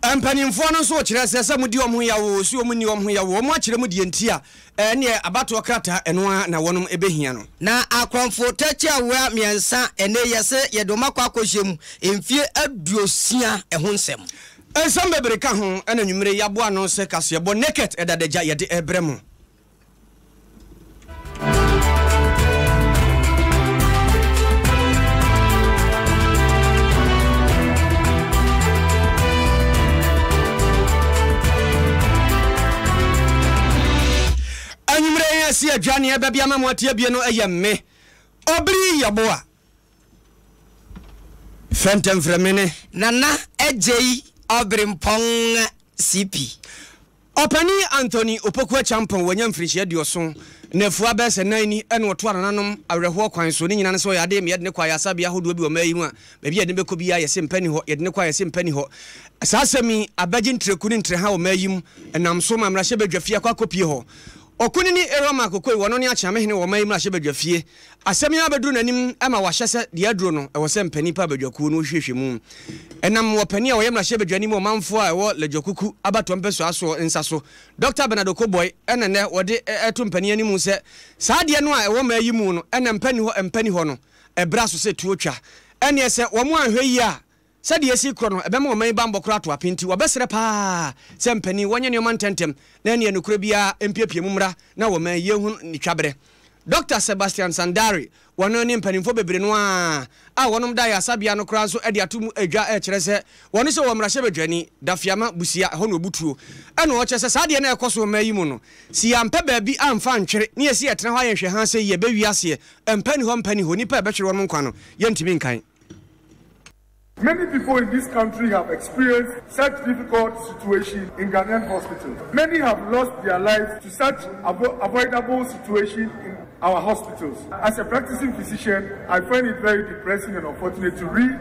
Empanimfo no so kire se mudi omho yawo so omni omho yawo omo akire mu die ntia ne abato krata eno na wonom ebehia no na akwamfo tachi awa miensa ene yese yedoma kwa akohyem emfie aduosia eho nsem ensam bebere ka ho ena nwumire yabo ano se Kasiebo Naket edadaja yede ebrem Anyumre yesi adwane ebabia mamoatia bie no eyemme obri yaboa Fentem fremene nana ejei obrimpong CP Opani Anthony Opokwa Champon wanyam frihia dioso nefu abese nani ene oto ananom awerho kwan so ni nyina ne so yade me yede ne kwa yasabia hodo bi o mayi mu a ba bi yede be ko bi ya yese mpani ho yede ne kwa yese mpani ho asasemi abaji ntreku ni ntre ha o mayi mu enam so mamra hye badwafia kwa kopie ho Okuni ni eroma kokoi wono ni acha mehene wo mai mrahye badwafie asemi abedru nanim ama wahyese de aduro no ewo se mpani pa badwaku no hwehwe mu enam wo pani a wo yemrahye badwani mu manfo a ewo ledwakuku abato mpeso aso nsaso Dr. Bernardo Koboy enene wode eto mpani ani mu se saade no a ewo mayi mu no ena mpani ho no ebra so se tuotwa ene se wo mu anhwe yi a Sadi yesi krono ebema wo man bambo kra to apenti wo besere pa se mpani wonye ne man tentem na ne enukro bia empiepie mumra na wo man yehu ni twabre Dr. Sebastian Sandari wono ne mpanimfo bebre no a wonom da ya sabia no kra so ede atum adwa kire se wono se wo mrahye badwani dafiama busia ho no butuo ene wo chese sade na ekoso man yi mu no si ampe ba bi amfa ntwere ne yesi etena ho ayenhwe ha se ye be wiase mpani ho nipa be twere wonom kwa no yentimi nkan Many people in this country have experienced such difficult situations in Ghanaian hospitals. Many have lost their lives to such avoidable situations in our hospitals. As a practicing physician, I find it very depressing and unfortunate to read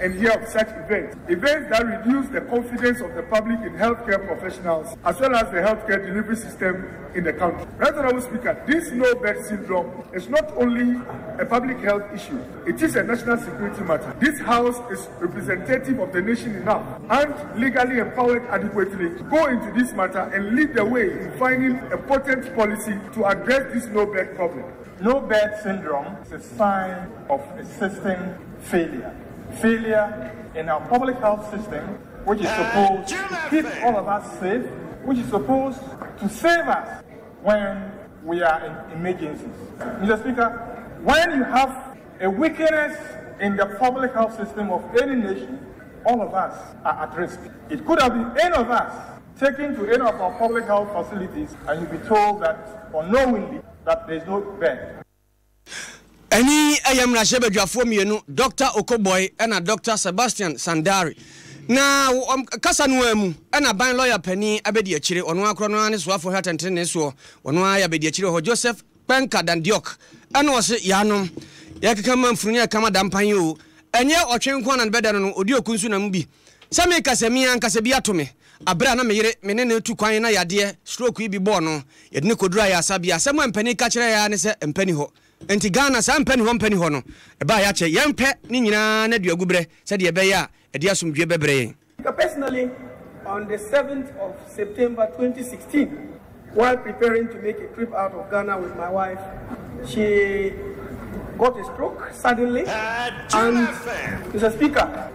and hear of such events. Events that reduce the confidence of the public in healthcare professionals as well as the healthcare delivery system in the country. Right, Honorable Speaker, this no-bed syndrome is not only a public health issue, it is a national security matter. This House is representative of the nation enough and legally empowered adequately to go into this matter and lead the way in finding a potent policy to address this no-bed problem. No-bed syndrome is a sign of a system failure. Failure in our public health system, which is supposed to keep all of us safe, which is supposed to save us when we are in emergencies. Mr. Speaker, when you have a weakness in the public health system of any nation, all of us are at risk. It could have been any of us taken to any of our public health facilities and you'll be told that unknowingly that there's no bed. Any ayam na shebe dwafo mienu Dr. Okoboy and Dr. Sebastian Sandari na kasa no amu na ban lawyer pani abedi akire ono akro no ane so afo hatenten ne so ono aya abedi akire ho Joseph Penka Dandiok ana wo se yanom yakeka manfunu kama dampan yo enye otwenko na beda no odi okunsu na mu bi same kasemi ankasa bi atome abra na meyere menene tu kwan na yade stroke bi bo no yede ne kodura ya asabia asem ampani ka kire ya ne se ampani ho enti Ghana sa mpani ho no e ba ya che yempe ni nyina na duagubre se de be ya e de asomdwe bebre. Personally, on the 7th of September 2016, while preparing to make a trip out of Ghana with my wife, she got a stroke suddenly. And Mr. Speaker,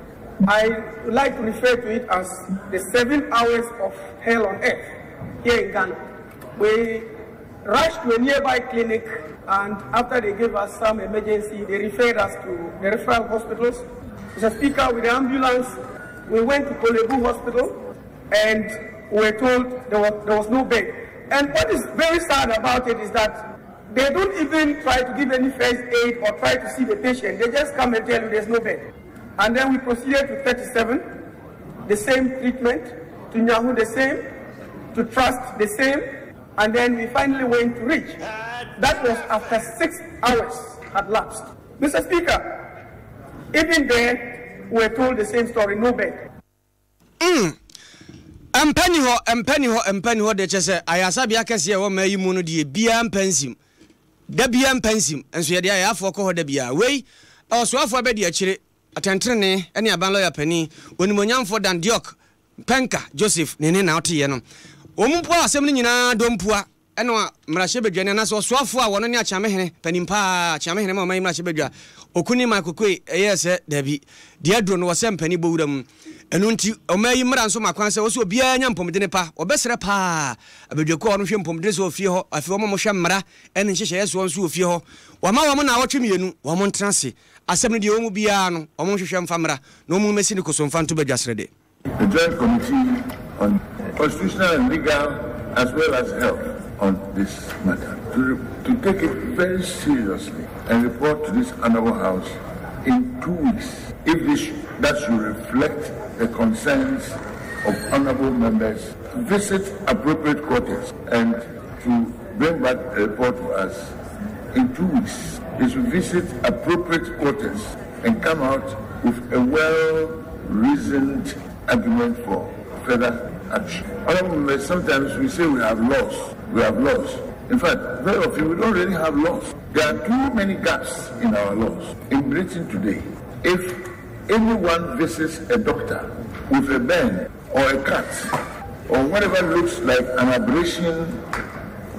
I would like to refer to it as the 7 hours of hell on earth here in Ghana. We rushed to a nearby clinic, and after they gave us some emergency, they referred us to the referral hospitals. Mr. Speaker, with the ambulance, we went to Kasiebo Hospital, and we were told there was no bed. And what is very sad about it is that they don't even try to give any first aid or try to see the patient. They just come and tell you there's no bed. And then we proceeded to 37, the same treatment, to Nyahu the same, to Trust the same, and then we finally went to Reach. That was after 6 hours had lapsed. Mr. Speaker, even there, we were told the same story, no bed. Empany ho de chese ayasa bia kese wo mayi mu no de bia mpansim da bia mpansim enso ye de ayafo ko ho da bia wei oso afo be de akire atentrene ene aban lawyer pani onimonyamfo Dandiok Penka Joseph nene na ote ye no omumpo asem ni nyina dompua eno mrahye bedwane na so soafo a wono ne achamehene panimpa achamehene ma oman mrahye bedwa okuni makokoi eyese dabi dia dro no wose mpani bowuram eno nti omayi mra nso makwanse wo so obia nya mpomdene pa obesere pa abedwako ono hwe mpomdene so ofie ho afi wo mo hwe mra ene nhyehyeye yeso nso ofie ho wama wo na wotwemienu wo mo ntrase asem no de wo mu bia no wo mo hwehwe mfa mra no mu mesi ni kosomfa nto bedwasrede. The Joint Committee on Constitutional and Legal as well as Health on this matter to take it very seriously and report to this honorable house in 2 weeks if that should reflect the concerns of honorable members, visit appropriate quarters and to bring back a report to us in 2 weeks. They should visit appropriate quarters and come out with a well-reasoned argument for further action. Honorable members, sometimes we say we have laws. We have laws. In fact, very often we don't really have laws. There are too many gaps in our laws. In Britain today, if anyone visits a doctor with a burn or a cut or whatever looks like an abrasion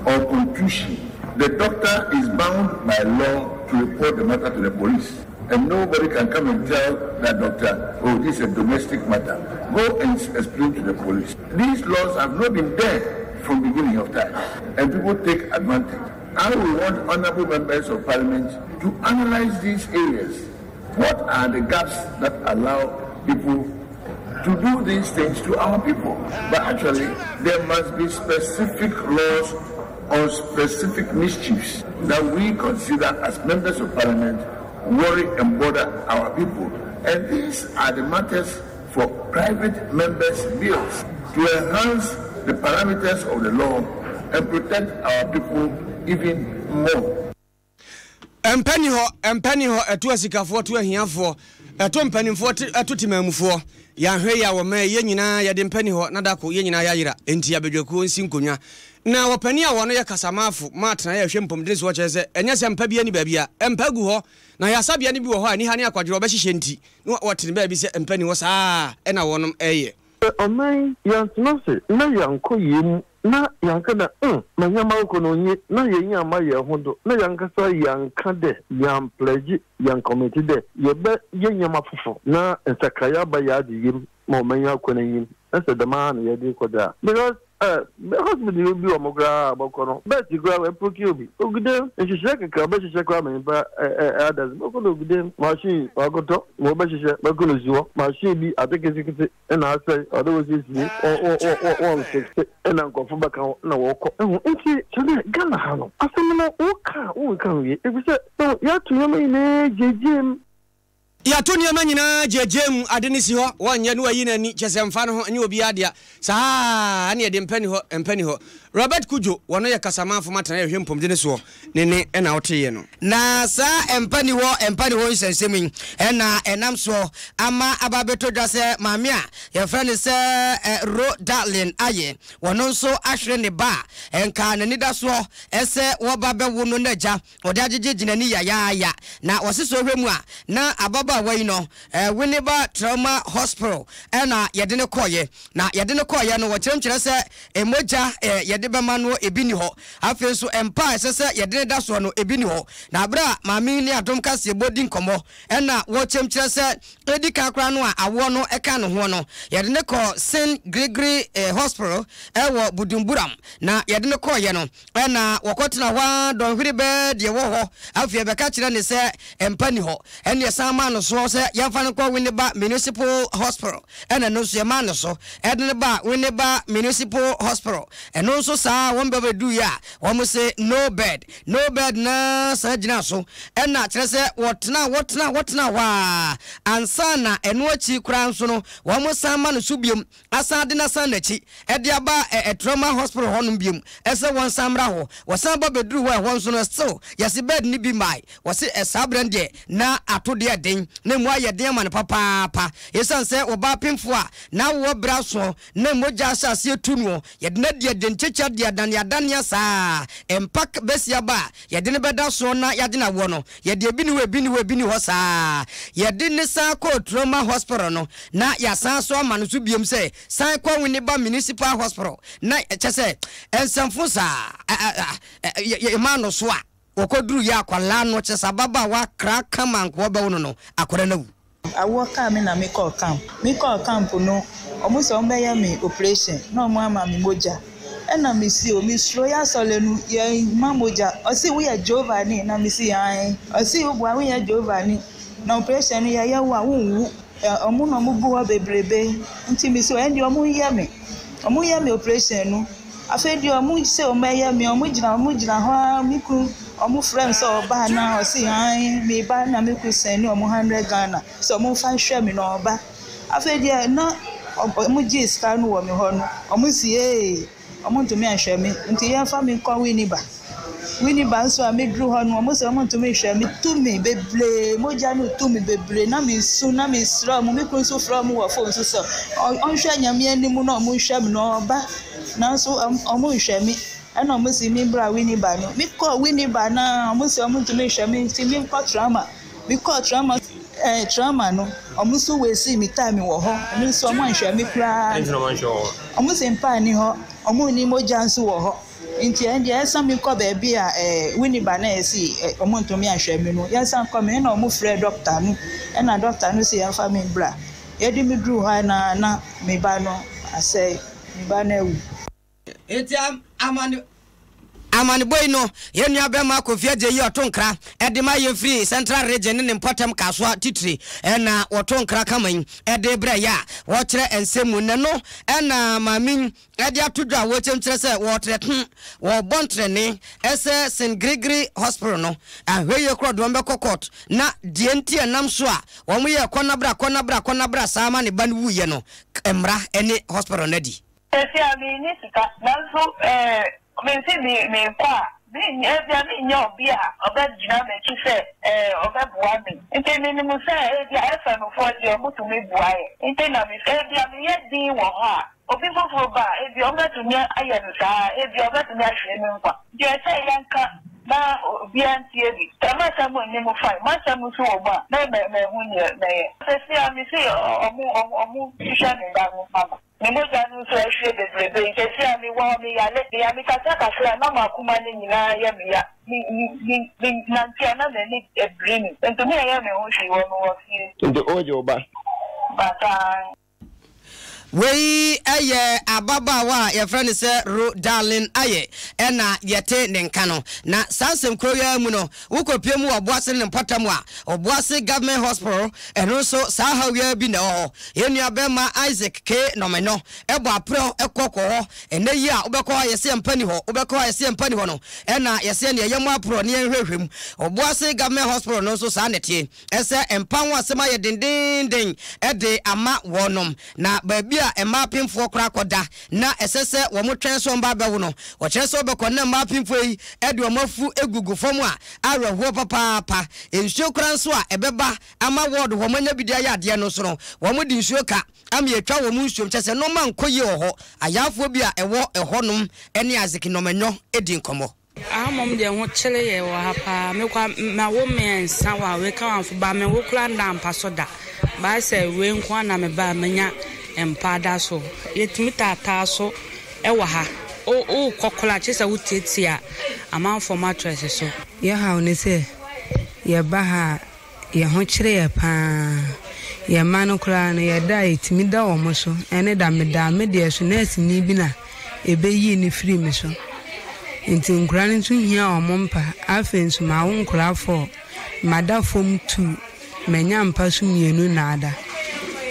or contusion, the doctor is bound by law to report the matter to the police. And nobody can come and tell that doctor, oh, this is a domestic matter. Go and explain to the police. These laws have not been there from the beginning of time, and people take advantage. I will want honorable members of parliament to analyze these areas. What are the gaps that allow people to do these things to our people? But actually, there must be specific laws on specific mischiefs that we consider as members of parliament worry and bother our people. And these are the matters for private members' bills to enhance the parameters of the law and protect our people even more. Empany ho etu asikafo tu ahiafo eto mpanimfo etu timamufo ya hwe ya wo ma ye nyina ya de mpani ho nadako ye nyina ya yira enti abedwaku nsi nkonwa na wopani a wono ye kasamafu matena ya hwe mpomdiri so chese enya se mpa bia ni babia empagu ho na ya sabia ni bi wo ho ani ha ne akwadiro obehye nti no wotene ba bi se empani wo saa ena wonom eye oman yantinose na yanko yemu na yankada manyama ko no nye na yenya ma ye hodo na yankasa yanka de yan pledge yan committee de ye be yenya mafofo na ensakaya ba ya de yim mo manya ko na yim esa de ma na ye de ko da because hospital will be omogra bokono bet you go and procure bi ogude nshishe ka ba shishe kwa me ba others bokono ogude machine agoto mo ba shishe bokono ziwo machine bi atekezi na asai odo wezi o na nkofo baka na woko nti chale gana hano asemna uka wi ebise ya tunyama ine jejem ya to niam nyina jejem adenisi ho wonye no ayi nani chesemfa no ho anye obi adia saa ane de mpani ho Robert Kujo wono ye kasamafo matana ye hwempomdene so nene ena woteye no na saa empani ho nsensemi ena enam so ama ababeto dwase maame a ye frane se ro darling aye wono nso ahwere ne ba enka ne nida so ese wo ba be wo no naja ode agege ginani ya na wose hwemu a na ababa wai no Winneba Trauma Hospital ena yede ne koye na yede ne koye no wo kyeremkyere se emoja yede bema no ebini ho afi so empa sese yede da so no ebini ho na bra maami ni Adom Kasiebo di nkomo ena wo kyeremkyere se edika kra no a awo no eka no ho no yede ne ko St Gregory Hospital ewo Budumburam na yede ne koye no ena wokotena hwa don hwiri be de wo ho afi beka kyere ne se empa ni ho ene sama no so se yamfa no ko Winneba Municipal Hospital ena no so yema no so edene ba Winneba Municipal Hospital eno so saa won be do ya won say no bed na sajina so ena kire se wotena wa ansa na eno achi kura nso no won sama no so biem asade na san nachi ede aba trauma hospital honum biem ese won samra ho wosan ba beduru ho won so no still yesi bed ni bi mai wose esabrande na atode den na mu ayeden ma ne papa yesan se oba pemfo a na wo bra so na moja asase etunuo yede na de nchecha hwehwɛ dia dania saa empak besia ba yɛde ne bɛda so na yɛde na wo no yɛde ebi ni hɔ saa yɛde ne saa ko trauma hospital no na yɛsan so ama no so biem sɛ san kwa wini ba municipal hospital na kyɛ sɛ ensamfo saa ma no so a okoduru ya akwala no kyɛ sɛ baba wa kra kama nko bɛ wo no akora na wu awo ka me na me call camp no omo so mbe me operation no mo ama me moja na me si o mi sro ya sole nu ye ma moja o si we ya Giovanni na me si an o si o bua we ya Giovanni na operation ya ya wa wu omo no mo bu bebrebe nti me so endi omo ye me operation nu afedi omo se o me ye me omo gina ho mi ku omo friends oba na o si an me ba na me ku send omo 100 Ghana so omo fa hwe me no oba afedi na omo ji scan wo me ho no omo si omo to me ahwe me nti ya fa me ko winiba nso a me dru ho no omo se omo to me hwe me to me beble moja no to me beble na me su na me sra mo me ku so fra mo wo phone so on hwe nyame animu na omo hwe me no oba na so omo hwe me and I must see me bra winiba no me call winiba na almost to me share me see me call trauma we call trauma no almost we see me time wo ho me so man share me kra almost in pa ni ho omo ni moja nso wo ho nti and there some me call baby winiba na see omo to me ahwe me no yes am come na omo frɛ doctor no and na doctor no say am me bra e di me dru ha na me ba no asɛ me ba na wu etiam amani boy no yenua bema kofia je yi otonkra edema ye free central region ne importem kaswa titri na otonkra kaman ede bre ya wo kire ensemu ne no na mamin ede atodwa wo chemkire se wo tretun wo bontrene ese St Gregory Hospital no ahweye krodo mbe kokot na die ntie nam so a wo mo ye konabra sama ne ban wuye no emra ene hospital na di ese ami ni sika nanso me kwa me ebia me nya obi a obagina me ki se obabua me nti me mu se ebia efa no for de obutu me buae nti na me ebia me ye din wo ha obi fofo ba ebia obetu me aye no sa ebia obetu me ahwe me nkwa je se yanka na obi antie bi tamata mo ni mo fine mata mo so oba na me hu ni na ye se ami se omu sha ni ba mo mama Mimoja nusu eshe bebrebe ikesi ami wa mi yale ya mi kataka fla na makuma ni nyina ya mi ya ni nantia na ni ebrini ento me ya me ho shi wo no wo fi ndo ojo ba bata wei aye ababawa ya friend say ro darling aye ena yete ne nka no na sansem kroya mu no wukopie mu oboase ne mpatam a oboase government hospital eno so sahawia bi na ho yenua bema Isaac K nomeno ebo apro ekoko ho ene yi a obekọ yese empani ho no ena yese ne yemu apro ne hwehwem oboase government hospital no so sa netie ese empanwo asema ye dendenden ede ama wonom na baby emma pimfo kra koda na esese wo mo twen so mba be wo no wo kire so be ko na emma pimfo yi ede o mafu egugu fom a areho papa ensuo kra nso a ebeba ama word wo manya bidia ya ade no so no wo mo di nsuo ka am ye twa wo mo nsuo kyese no man koye ho ayafo bi a ewo ehonom ene aziki no manyo edi nkomo amom de ho kire ye wo ha pa me kwa ma wo men san wa we ka wanfo ba me wo kula ndampa so da ba se we nkwa na me ba manya empada so yetimi tata so ewa ha o kokola chesa wutetia amanfo mattress so ye ha oni se ye ba ha ye ho kire ye pa ye manu kula na ye da yetimi da wo mo so ene da me de so na asini bi na ebe yi ni free me so nti nkura ni tun hia o mo mpa afensu ma wo nkura fo mada fom 2 menya mpa so mienu na ada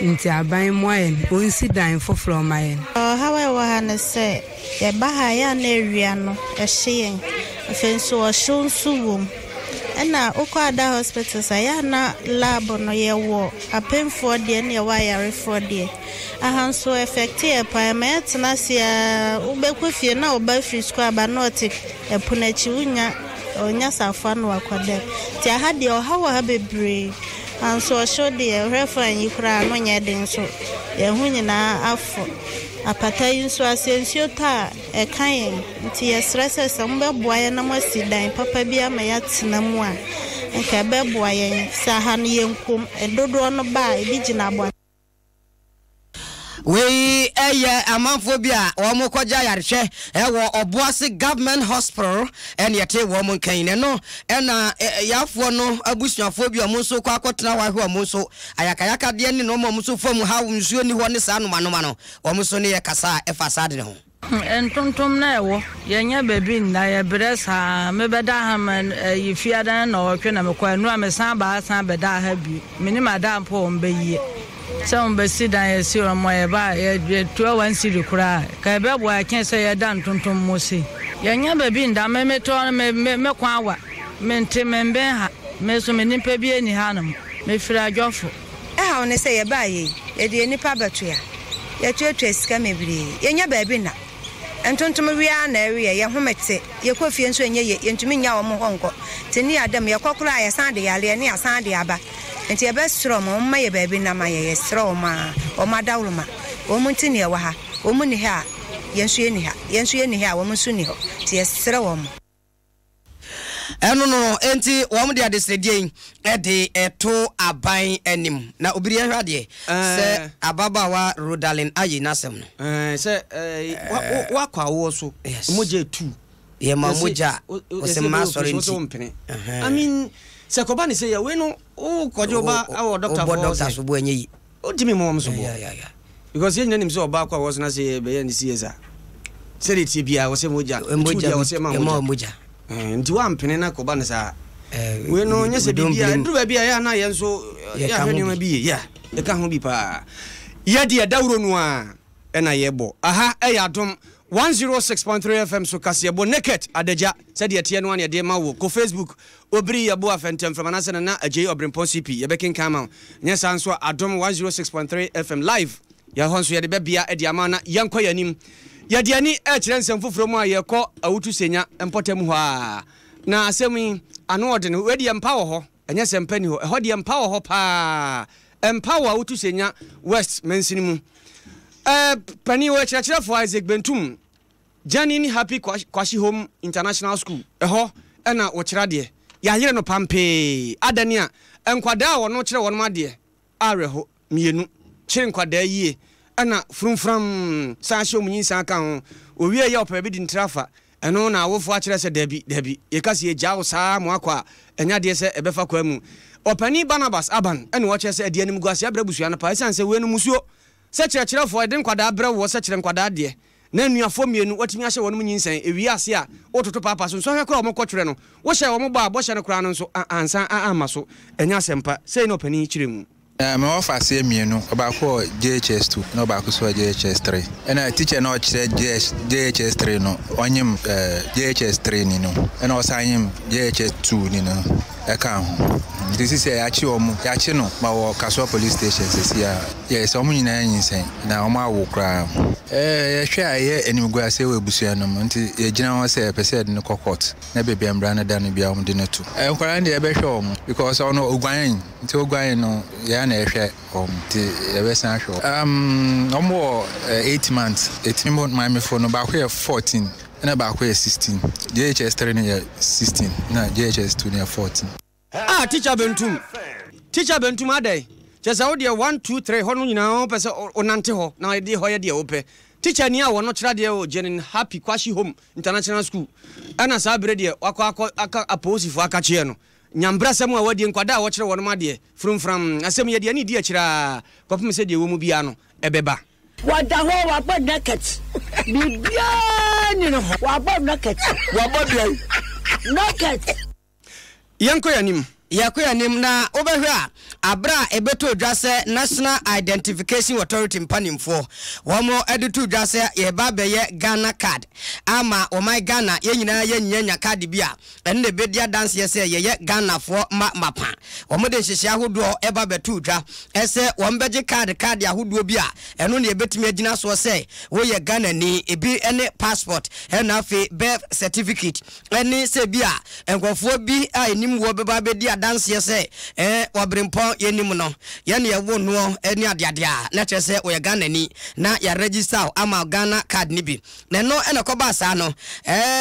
nti aban moyen onsi dan foforo mayen hawe wa na se ye ba ha ya na ewia no ehye afenso o shonsuwum na ukwada hospital sa ya na lab no ye wo apemfo de na ye wa yare for de ahanso effective pa ma tena sia ubekofie na oba free school aba not epunachi onya safa no akwada ti ahade o hawa ha bebre and so show the reference you kra no nya den so ye hu nyina afo apata yi nso asensio ta ekayen nti yesrese sambeboa ye na masidan papa bia ma yatena mu a nka beboa ye saha no yenkom edodo no ba ebi gina abo we amanfo bia wo mo kwaja yarehwe wo Obuasi government hospital en yete wo mo kan no na yafo no abusuafo bia mo so kwa akotena wa hwe mo so ayakayaka de ni no mo so fam ha nsuo ni ho ne sa no no wo mo so ne ye kasa efasade ne ho entontom na ewo yenya baby na ye bresa mebeda ha man yifiada na otwe na mekwa nu amesan ba san beda ha bi mini madam po mbeyi some besida ye si o moye ba ye 21 siri kura ka be bo aken se ye dan tonton mosi yenya baby nda memeto me kwa wa mente membe ha me so me nipa bi eni hanum me fira adwofo ha one se ye ba ye de nipa beto ya ye tuetue sika mebiri yenya baby na entontom wia na ewe ye homete ye kofie nso enye ye ntumi nya wo mo honko teni Adam ye kokora ye san de yale ne asan de aba enti ebe sro mo mma ye baabi na ma ye sro ma o ma dawruma o mu ntini ye wa ha o mu ni ha yensu ye ni ha wo mu su ni ho ti ye sro wo mo eno no enti wo mo de adesredie e de eto aban anim na obiri ahwade se ababawa Rodalin ayi nasem no se wakwa wo so moja 2 ye ma moja o se ma sori nti I mean se ko ba ni se ya we no o kojo ba awo doctor so bo anyi o dimi mo so bo because ye nyanim se oba kwa wo so na se be ya ni sieza se de tie bia wo se moja wo se ma moja nti wa mpene na ko ba ne sa we no nya se bia ndru ba bia ya na ye nso ya hwani ma bi ya e ka ho bi pa ya de dawro no a e na ye bo aha e ya Adom 106.3 FM so Kasiebo Naket Adeja said ye tie no an ye de ma wo ko Facebook obri ya bo afentem from anase na ajey obrempon CP ye bekin kama nya san so Adom 106.3 FM live ya honso ye de bia e de amana yankwa yanim ya de ani e kire nsem foforo mu aye ko awutu senya empotem ho a na asemi ano ode no we de empower ho enye sempani ho e ho de empower ho pa empower awutu senya West mensini mu pani we chira for Isaac Bentum Janini Happy Kwashi Home International School eho na wo chira de ya yire no pampe adania enkwada wo no chira wo no de areho mienu chire enkwada yie na frumfram sanhye omunyin san kan ho owie ya opa bi di ntrafa eno na awofo a chira se dabi ye kase ye jawo saa mo akwa enya de se ebefa kwa mu opani Barnabas Aban ene wo chira se ade anim guase abrabusua na pa sanse we no musuo se chira fo ede nkwada abra wo se chira nkwada de na nuafo mienu watimi ahye wonu nyinsan ewi ase a ototo papa so hwe kra omokotwere no wo hye wo ba bo hye no kra no so ansan ama so enya sempa sei no pani chire mu me offer say mienu ba ko JHS2 no ba ko so JHS3 ena teacher no chire JHS3 no onyim JHS3 ni no ena osanyim JHS2 ni no e kan this is a achi omu yachi no ma wo Kasiebo police station sesia yes omu nyina yinsen na omu awo kra ye hwe aye enimgua se we busua no nti ye gina ho se pese de no court na bebe ambra na da no bia omu de no to enkwara de be hwe omu because ono ogwan nti ogwan no ya na hwe omu ti ye be san hwe omu 8 months 18 months my me for no ba hwe 14 na ba hwe 16 JHS3 ne 16 na JHS2 ne 14 teacher Bentum adai chesa wo de 1 2 3 ho no nyina ho pese onante ho na de ho ye de ope teacher ni a wo no kira de o Janini Happy Kwashi Home International School ana sa bre de akwa aka aposifo aka chie no nyambra sem a wadi nkwada a wo kire wo no ma de frumfram asem ye de ani di akira kopum se de wo mu bia no ebeba wada ho wa bod Naket bibia ni no wa bod Naket wa bod Naket yanko yanim na obehwe a abra ebeto dwase National Identification Authority mpanimfo womo editu dwase ye ba beye Ghana card ama o my Ghana ye nyina ye nyanya card bia enne bedia dance ye se ye Ghana fo mapa womo de hihia ahodo eba betu dwa ese wombeje card ahodo bia eno ne ebetimi agina so se wo ye Ghana ni ebi ene passport ena fe birth certificate eni se bia enkofo bi a enim wo beba bedia dance ye say wabrempon yenim no ye ne wo no eni adeadea na kyerɛ sɛ o ye Ghana ni na ya register ama Ghana card ni bi na no ena kɔba saa no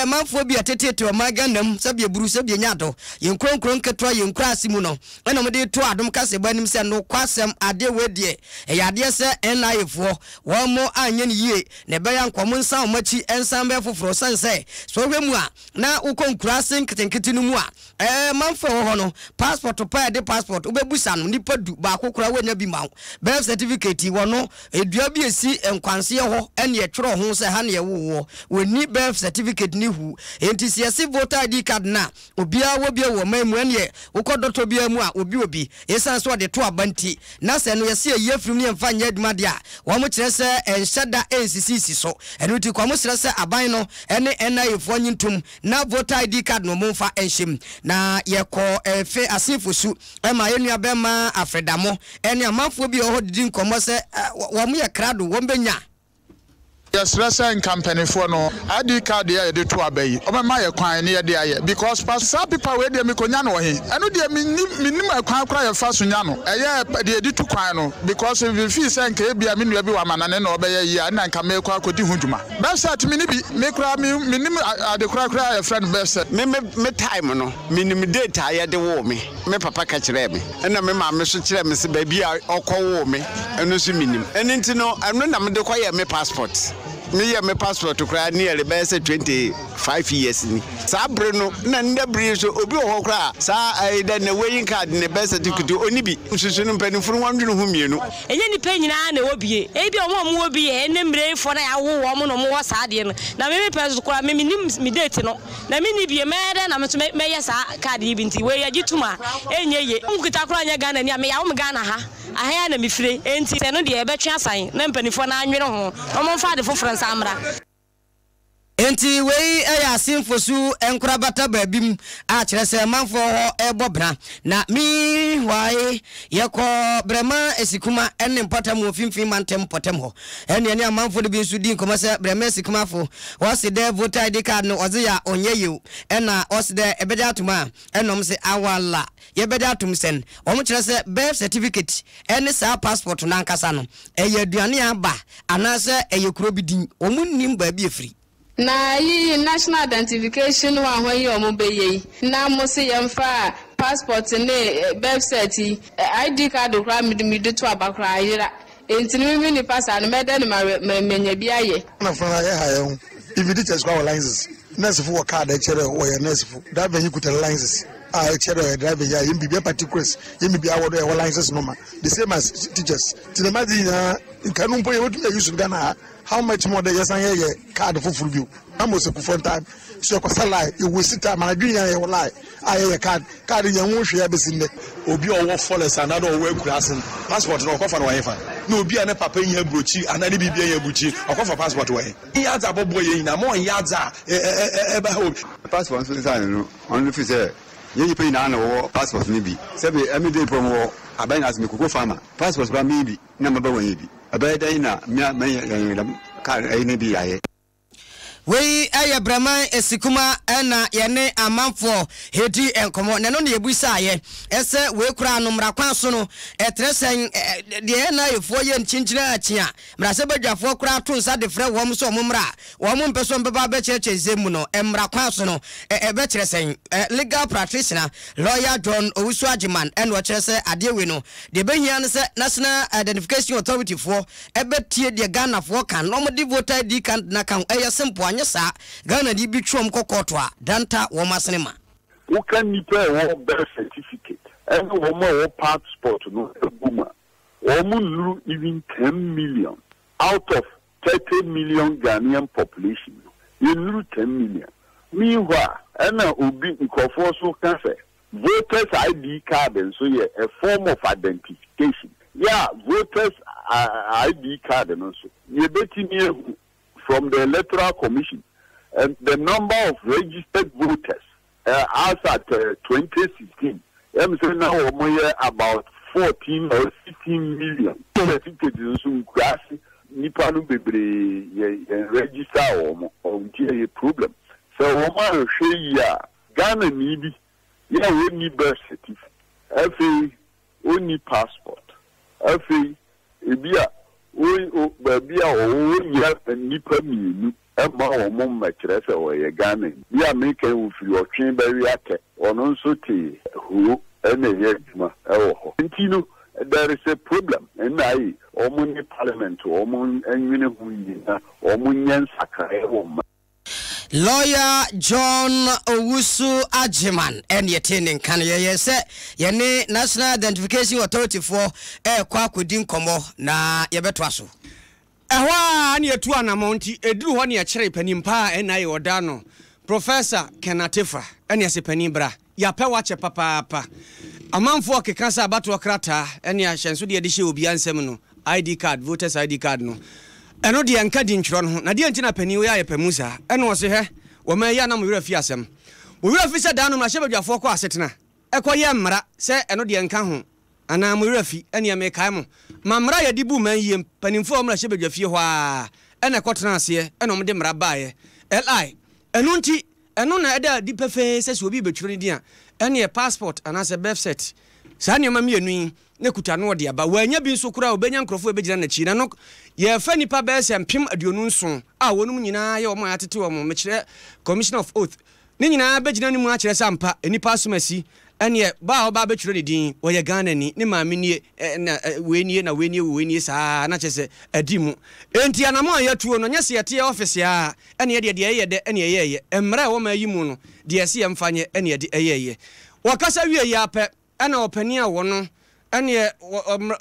manfo bi atetete o ma Ghana mu sɛ bi eburu sɛ bi nyado ye nkronkron ketwa ye nkra asimu no ena mo de to Adom Kasiebo anim sɛ no kwasɛm ade wedie ya ade sɛ NIA4 wo mo anye ne yie ne be ya nkomo nsa o machi ensan be foforo sanse so hwe mu a na ukɔ nkurase nketenkete no mu a manfo ho no passport pa de passport ubebusa no nipa du ba akokora wanya bi ma birth certificate wo no edua bi esi enkwanse ho ene ye tworo ho sɛ ha ne ye wo woni birth certificate ni hu enti siase voter ID card na obia wo bia wo mamu ene ye ukɔ dɔtɔ bia mu a obi esan so de to abanti na sɛ no yɛse ye afrim ne mfa nya adwuma de a wo mo kyerɛ sɛ enhyɛda ensisi so eno ti kwa mo kyerɛ sɛ aban no ene NIA4 nyintum na voter ID card no mo mfa enhyem na yɛkɔ efe asifo su ma yenua bɛma afredamo ene amanfo bi ho didi nkomo sɛ wo mo yɛ krado wo mbenya. Yes, wrestling company for no ID card here de to abayi. O ma ye kwan ne de aye because some people we de me konya no he. Eno de minim kwan kra ye fa so nya no. Eye de to kwan no because if you feel say nka bia me nua bi wa manane na obeye yi na nka me kwa kodi huduma. Website me ni bi me kra minim ade kra ye friend website. Me time no minim data ye de wo me. Me papa ka kire me. Na me ma me so kire me se ba bia okọ wo me. Eno so minim. Eno nti no eno na me de kwa ye me passport. Me my passport to cry nearly by 25 years ni sabre no na ndabri so obi wo kra sa aida na weighing card ne birth certificate oni bi nsusu no mpanimfo nwandwene ho mienu enye ni pa nyina na wobie e bi omo wobie e ne mre fo na ya wo mo no mo wo sa de no na me pɛ so kra me ni date no na me ni bie me da na me so me yesa card yi bi nti we ya gituma enye ye nkita kra nya Ghana ni me ya wo Ghana ha ahaya na me fire enti se no de e betwe asan na mpanimfo na anwene ho omo fa de fo amra enti wei eya simfosu enkura bata babim a kyerɛ sɛ manfo ho ebobra na mi wai yɛkɔ brema esikuma enne mpatam ofimfim mantem potem ho enne ne manfo de bi nsu di nkɔmɔ sɛ brema esikuma fo wɔse de voter ID card no ɔze ya onye yew ɛna ɔse de ebeda atuma ɛnom se awala yɛbeda atum sen ɔmo kyerɛ sɛ birth certificate enne sa passport na nkasa no ɛyɛ aduane aba anase ɛyɛ kuro bi din ɔmo nim ba bi efiri na yi national identification wa ho yi omo beye na mo se yemfa passport ne birth cert ID card kra mi to abakra ayira entini mi ni pass an mede ne menya bi aye na fra aye ha ye if you teach our licenses nurse for card e chere o ye nurse for that when you could licenses chere driver ya yim bi particulars yim bi awodo e licenses normal the same as teachers to the madina kanu mpo ye wotu use Ghana. How much more the yesan ye card for full view? Amos a good time. So, Cosala, you will sit time and agree on your lie. I card in your share business. Obi or what follows another way crossing passport no coffin whatever. No be an papa in your buchi and any be a buchi or coffin passport way. He has a boy in a more yards ever hope. Passport only if you say you pay an passport maybe. Sebi every day from war. I buy as me cocoa farmer. Passport by maybe number one maybe. A better in a maybe. Wei aya brama esikuma na yene amanfo hedi enkomo na no ne ebusa ye ese we kura no mra kwan so no etresen de na efo ye nkinkyina achia mra se badwafo kura to nsa de frɛ wom so mra wom mpeso mbeba be cheche zemu no emra kwan so no be kyeresen legal practitioner lawyer John Owusu Ajiman en wo kyerese ade we no de behia ne se National Identification Authority for tie de Ghana for kan no mo di voter ID kan na kan simple nyesa Ghana di bi twom kokoto a danta wo masenema who can nipa wo birth certificate and wo mo passport no ebuma wo mu even 10 million out of 30 million Ghanaian population you nuru 10 million meanwhile ana obi nkofo so ka say voters ID card and so yeah a form of identification yeah voters ID card and so you betimi from the Electoral Commission, and the number of registered voters as at 2016, I'm saying now about 14 or 15 million. Nipanu bebre register or a problem. So woman say Ghana need we need birth certificate. only passport. Afi ebia o babia o nya nipa mienu ema o mo makire se o ye Ghana. Bi America wo fi o twen ba wi ake. Ono nso te hu ene ye djuma e wo ho. Ntino there is a problem. And I omun parliament omun enwene hu nyina omun nyen sakare wo. Lawyer John Owusu Ajiman and yetinin kan ye say yene National Identification Authority for kwa kudin komo na yebetwa so. Ehwa an yetu anamonti eduru ho ne ye kire panimpa na ye odano Professor Kenatefa ene se panibra ya pe wache papa amanfo keka sa abato krata ene ahyenso de hye obi ansem no ID card voters ID card no eno de enka di ntworo no na de ntina pani we aye pamusa ene wo se he wo ma ya na mo wura fi asem wo wura fi se dan no ma hye badwafo ko asetena ekoye mmara se eno de enka ho ana mo wura fi ene me kai mo ma mmara ya di bu man yiem panimfo mo hye badwafie ho a ene kotena ase ene mo de mmara baaye li eno nti eno na eda di pefe se so obi betworo ni dia ene passport ana se birth cert sa ne ma mienu ne kuta no de aba wanya bi nso kura obenya nkrofo ebegyina na chi na no ye fa nipa be se mpem aduonu nso a wonum nyina ye omo atete omo mekire commission of oath ne nyina begyina ni mu a kire sampa enipa asomasi ene ba oba betworo ne din wo ye Ghana ni ne ma menie na weni sa na chese adimu enti anamo ayatuo no nyese yete office ya ene ye de ene ye emra wo ma yimu no de yesi yemfanye ene ye de eye wakasa wie ya pe ana opani a wo no ene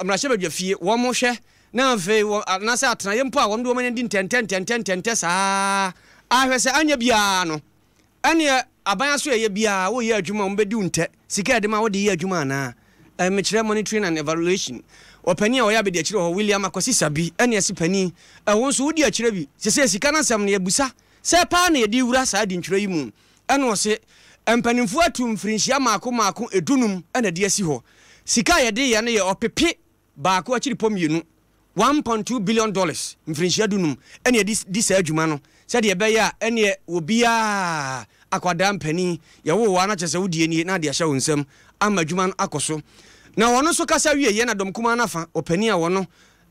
mrahye badwafie wo mo hwe na ve na sa atena yempo a wo ndo manya di tenten sa ahwese anya bia no ene abanya so ye bia wo ye adwuma mo bedi unte sika de ma wo de ye adwuma na mekire monitoring and evaluation opani a wo ya be de akire ho William Akwasi Sabi ene esi pani wo so wo di akire bi sese sika na sam na yebusa se pa na ye di wura sa di ntwere yi mu ene wo se empanimfu atum frinhia maako edunum ene de asi ho sika ye de ye ne ye opepe baako akiri pomienu $1.2 billion mfrinhia dunum ene di sa adwuma no se de be ya ene obia akwada mpani ye wo wa na chese wudie ni na de ahya wonsam ama adwuma no akoso na wono so kasa wie ye na dom kuma na fa opani a wono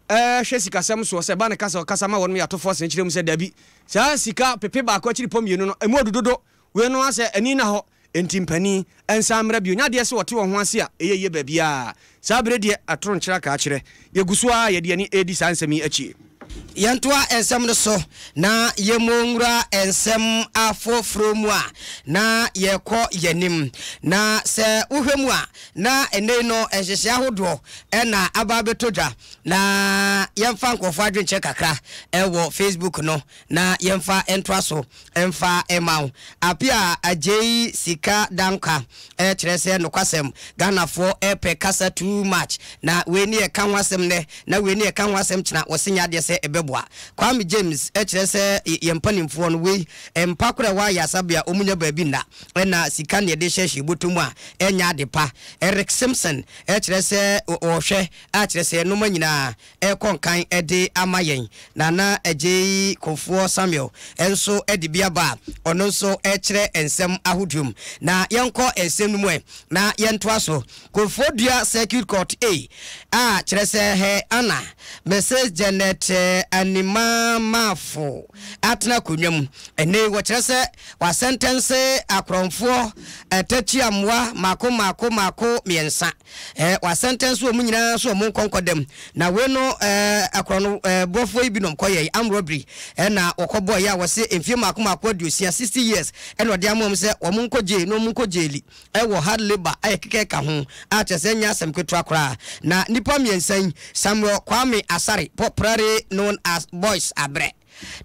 hwe sika sam so se ba ne kasa ma wono ya to force nkire mu se dabi sa sika pepe baako akiri pomienu no emu odododo we no ase ani na ho enti mpani ensamra bi onya de se wote wo ho ase a eyeye ba bia sa bre de atoro nkyira ka akire yeguso a ye de ani edi sansemi achi yantoa ensem no so na yemongra ensem afofro mu a na yekọ yanim na se uhwemu a na ene no enhyehye ahodo na aba betodwa na yemfa nkofo adwenche kakra ewo Facebook no na yemfa entoa so emfa emaw apia agei sika danka kire se no kwasem Ghana for epe kasa too much na weni e kan wasem ne na weni e kan wasem kina wosinya de se ebeboa Kwame James kire se yempanimfo no we empakura wa yasabia omunya baabi na sika ne de hyehye botomu a enya adepa Eric Simpson kire se ohwe a kire se no manyina konkan de amayen na agei Kofuo Samuel enso edibia ba ono nso kire ensem ahodum na yenko ensem mu na yentoa so Kofuo Dua Circuit Court a kire se he ana message Janet anima mafo atna kunwam ene wo kire se wa sentence akronfo atachi amwa mako miensa wa sentence wo munyina so mo konkodem na we no akrono bofo ibinom koye am robbery na okobo ya wose emfie mako adusia 60 years ene ode amom se wo munkoje no munkojeli wo hard labor ayekeke ka ho a chese nya asem ketwa kra na nipa miensan Samuel Kwame Asare popularly known as Boys Abre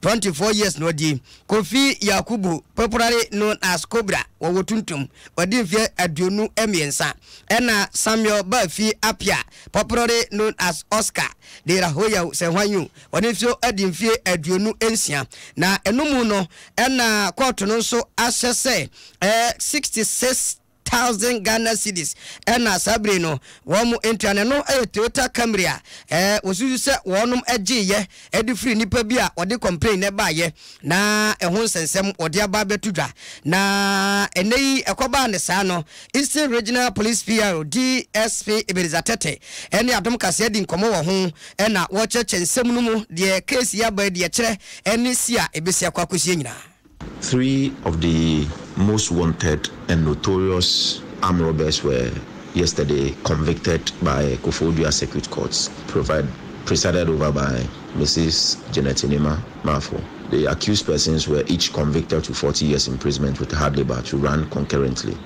24 years no di Kofi Yakubu popularly known as Cobra wo tuntum wadi mfie aduonu emiensa ena Samuel Bafi Apia popularly known as Oscar de Rahoya Sehwanyu wadi mfie adi mfie aduonu ensia na enumu no ena court no so asese 66 50,000 Ghana cedis ena sabre no womu entrane no Toyota Camry wosusu se wonum agye edi free nipa bi a ode complain ne baaye na ehun sensem ode aba betudwa na enei ekoba ne saa no Eastern Regional Police PRO DSP Eberizatete ene Adom Kasiebo nkomo wo ho ena wo cheche nsem no mu de case ya ba de kire ene sia ebesia kwakosie nyina. 3 of the most wanted and notorious armed robbers were yesterday convicted by Kofodia Circuit Courts, presided over by Mrs. Janet Inima Mafo. The accused persons were each convicted to 40 years imprisonment with hard labor to run concurrently.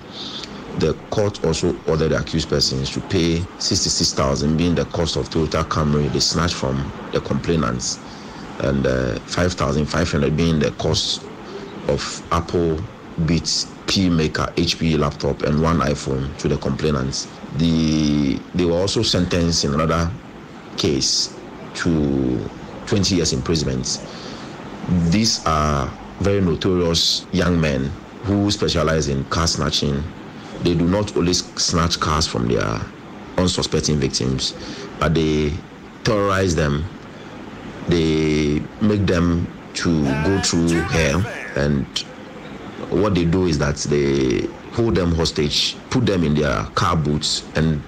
The court also ordered the accused persons to pay 66,000, being the cost of Toyota Camry they snatched from the complainants, and 5,500 being the cost of Apple Beats P Maker HP laptop and 1 iPhone to the complainants. They were also sentenced in another case to 20 years imprisonment. These are very notorious young men who specialize in car snatching. They do not only snatch cars from their unsuspecting victims, but they terrorize them. They make them to go through hell, and what they do is that they hold them hostage, put them in their car boots, and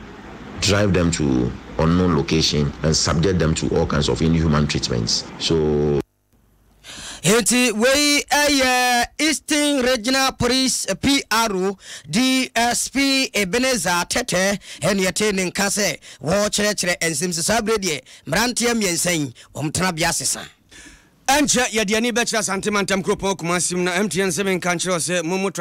drive them to unknown location and subject them to all kinds of inhuman treatments. So Heti we Eastern Regional Police PRO DSP Ebenezer Tete and yatene nkase wo chere ensem sabre die mrantie miensen omtena biasesa Ancha yadiani becha santimantam kropon kumasim na MTN 7 kanchiro se mumu